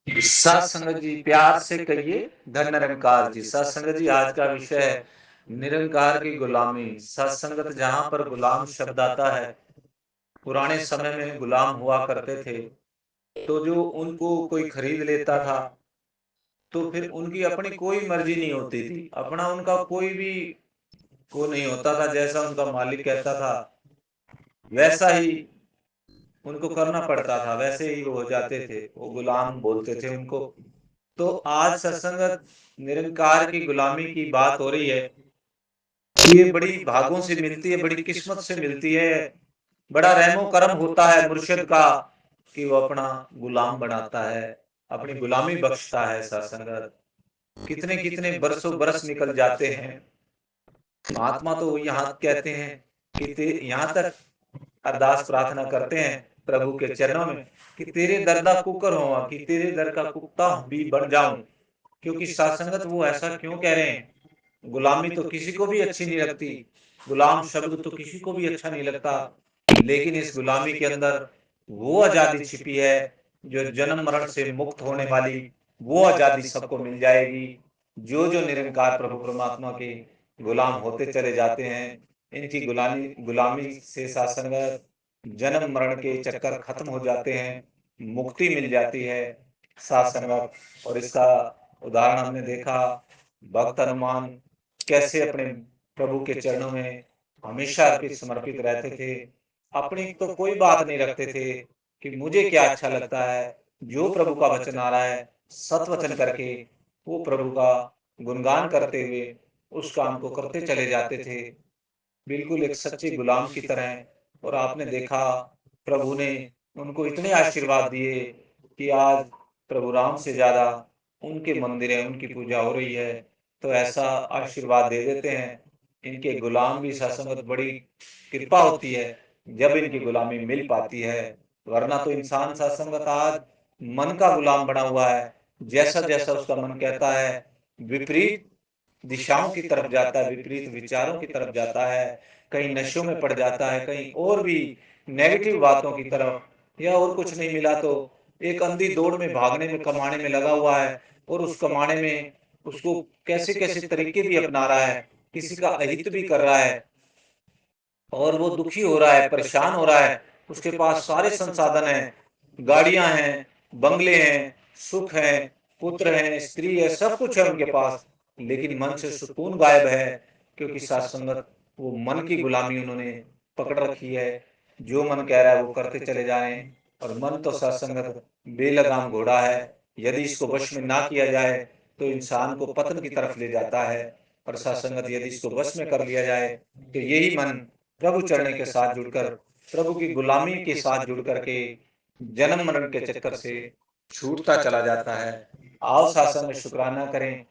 सात संगत जी, प्यार से कहिए धन निरंकार जी। सात संगत जी, आज का विषय है निरंकार की गुलामी। सात संगत, जहां पर गुलाम शब्द आता है, पुराने समय में गुलाम हुआ करते थे, तो जो उनको कोई खरीद लेता था तो फिर उनकी अपनी कोई मर्जी नहीं होती थी, अपना उनका कोई भी वो नहीं होता था। जैसा उनका मालिक कहता था वैसा ही उनको करना पड़ता था, वैसे ही वो हो जाते थे, वो गुलाम बोलते थे उनको। तो आज सत्संगत निरंकार की गुलामी की बात हो रही है। ये बड़ी भागों से मिलती है, बड़ी किस्मत से मिलती है। बड़ा रहमो करम होता है मुर्शिद का कि वो अपना गुलाम बनाता है, अपनी गुलामी बख्शता है। सत्संगत, कितने कितने बरसों बरस निकल जाते हैं। महात्मा तो यहाँ कहते हैं कि यहाँ तक अरदास प्रार्थना करते हैं प्रभु के चरणों में कि तेरे दरदा कुकर हो, कि तेरे दर का कुत्ता भी बन जाऊं। क्योंकि सत्संगत वो ऐसा क्यों कह रहे हैं? गुलामी तो किसी को भी अच्छी नहीं लगती, गुलाम शब्द तो किसी को भी अच्छा नहीं लगता, लेकिन इस गुलामी के अंदर वो आजादी छिपी है जो जन्म मरण से मुक्त होने वाली। वो आजादी सबको मिल जाएगी जो जो निरंकार प्रभु परमात्मा के गुलाम होते चले जाते हैं। इनकी गुलामी गुलामी से सत्संगत जन्म मरण के चक्कर खत्म हो जाते हैं, मुक्ति मिल जाती है सत्संगत। और इसका उदाहरण हमने देखा, भक्त हनुमान कैसे अपने प्रभु के चरणों में हमेशा अर्पित समर्पित रहते थे। अपनी तो कोई बात नहीं रखते थे कि मुझे क्या अच्छा लगता है, जो प्रभु का वचन आ रहा है सत वचन करके वो प्रभु का गुणगान करते हुए उस काम को करते चले जाते थे, बिल्कुल एक सच्चे गुलाम की तरह। और आपने देखा प्रभु ने उनको इतने आशीर्वाद दिए कि आज प्रभु राम से ज्यादा उनके मंदिर है, उनकी पूजा हो रही है। तो ऐसा आशीर्वाद दे देते हैं। इनके गुलाम भी सत्संगत बड़ी कृपा होती है जब इनकी गुलामी मिल पाती है। वरना तो इंसान सत्संगत आज मन का गुलाम बना हुआ है। जैसा जैसा उसका मन कहता है विपरीत दिशाओं की तरफ जाता है, विपरीत विचारों की तरफ जाता है, कहीं नशों में पड़ जाता है, कहीं और भी नेगेटिव बातों की तरफ, या और कुछ नहीं मिला तो एक अंधी दौड़ में भागने में कमाने में लगा हुआ है। और उस कमाने में उसको कैसे कैसे तरीके भी अपना रहा है, किसी का अहित भी कर रहा है, और वो दुखी हो रहा है, परेशान हो रहा है। उसके पास सारे संसाधन हैं, गाड़ियां हैं, बंगले हैं, सुख है, पुत्र हैं, स्त्री है, सब कुछ है उनके पास, लेकिन मन से सुकून गायब है। क्योंकि सत्संगत वो मन की गुलामी उन्होंने पकड़ रखी है। जो मन कह रहा है वो करते चले जाएं। और मन तो सत्संगत बेलगाम घोड़ा है, यदि इसको वश में ना किया जाए तो इंसान को पतन की तरफ ले जाता है। और सत्संगत यदि इसको वश में कर लिया जाए तो यही मन प्रभु चढ़ने के साथ जुड़कर, प्रभु की गुलामी के साथ जुड़ करके जन्म मरण के चक्कर से छूटता चला जाता है। आओ सत्संग में शुक्राना करें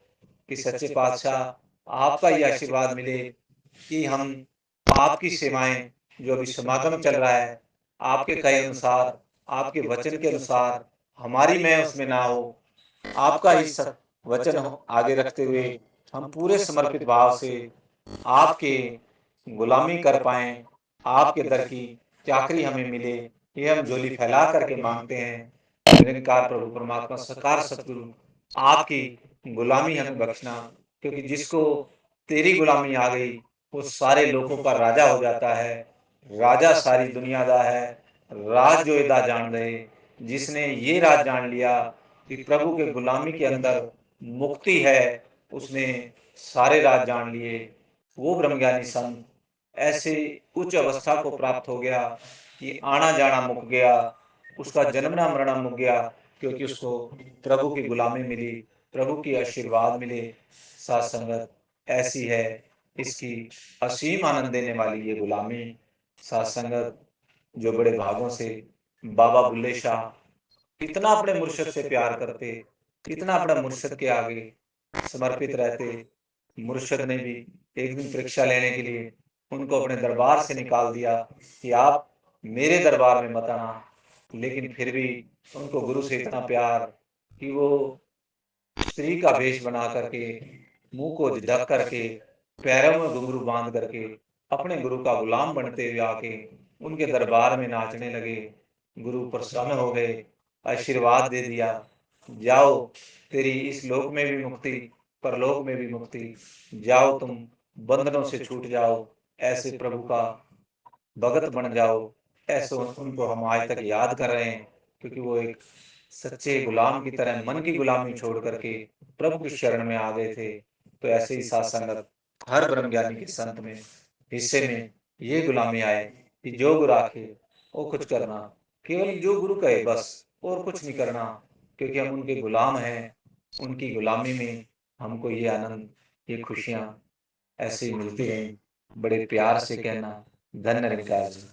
कि सच्चे पातशाह आपका ये आशीर्वाद मिले कि हम आपकी सेवाएं, जो अभी समागम चल रहा है, आपके कहे अनुसार, आपके वचन के अनुसार, हमारी मैं उसमें ना हो, आपका ही सब वचन आगे रखते हुए हम पूरे समर्पित भाव से आपके गुलामी कर पाए, आपके दर की चाकरी हमें मिले, ये हम झोली फैला करके मांगते हैं। निरंकार प्रभु परमात्मा सकार सतगुरु आपकी गुलामी हमें बख्शना। क्योंकि जिसको तेरी गुलामी आ गई वो सारे लोगों का राजा हो जाता है। राजा सारी दुनिया दा है, राज जो एदा जान रहे। जिसने ये राज जान लिया कि प्रभु के गुलामी के अंदर मुक्ति है, उसने सारे राज जान लिए। वो ब्रह्मज्ञानी संत ऐसे उच्च अवस्था को प्राप्त हो गया कि आना जाना मुक गया, उसका जन्मना मरना मुक गया, क्योंकि उसको प्रभु की गुलामी मिली, प्रभु की आशीर्वाद मिले। साथ संगत ऐसी है इसकी असीम आनंद देने वाली ये गुलामी। साथ संगत, जो बड़े भागों से बाबा बुल्ले शाह इतना अपने मुर्शद से प्यार करते, इतना अपने मुर्शद के आगे समर्पित रहते, मुर्शद ने भी एक दिन परीक्षा लेने के लिए उनको अपने दरबार से निकाल दिया कि आप मेरे दरबार में मत आना। लेकिन फिर भी उनको गुरु से इतना प्यार कि वो स्त्री का वेश बना करके, मुंह को ढक करके, पैरों में घुंघरू बांध करके अपने गुरु का गुलाम बनते हुए आके उनके दरबार में नाचने लगे। गुरु प्रसन्न हो गए, आशीर्वाद दे दिया। जाओ तेरी इस लोक में भी मुक्ति, परलोक में भी मुक्ति, जाओ तुम बंधनों से छूट जाओ, ऐसे प्रभु का भगत बन जाओ। ऐसे उनको हम आज तक याद कर रहे हैं, क्योंकि वो एक सच्चे गुलाम की तरह मन की गुलामी छोड़ करके प्रभु की शरण में आ गए थे। तो ऐसे ही साथ संगत हर ब्रह्म ज्ञानी के संत में हिस्से में ये गुलामी आए कि जो गुरु आखे वो कुछ करना, केवल जो गुरु कहे बस, और कुछ नहीं करना, क्योंकि हम उनके गुलाम हैं। उनकी गुलामी में हमको ये आनंद, ये खुशियाँ ऐसे ही मिलती रहें। बड़े प्यार से कहना, धन्य निरंकार जी।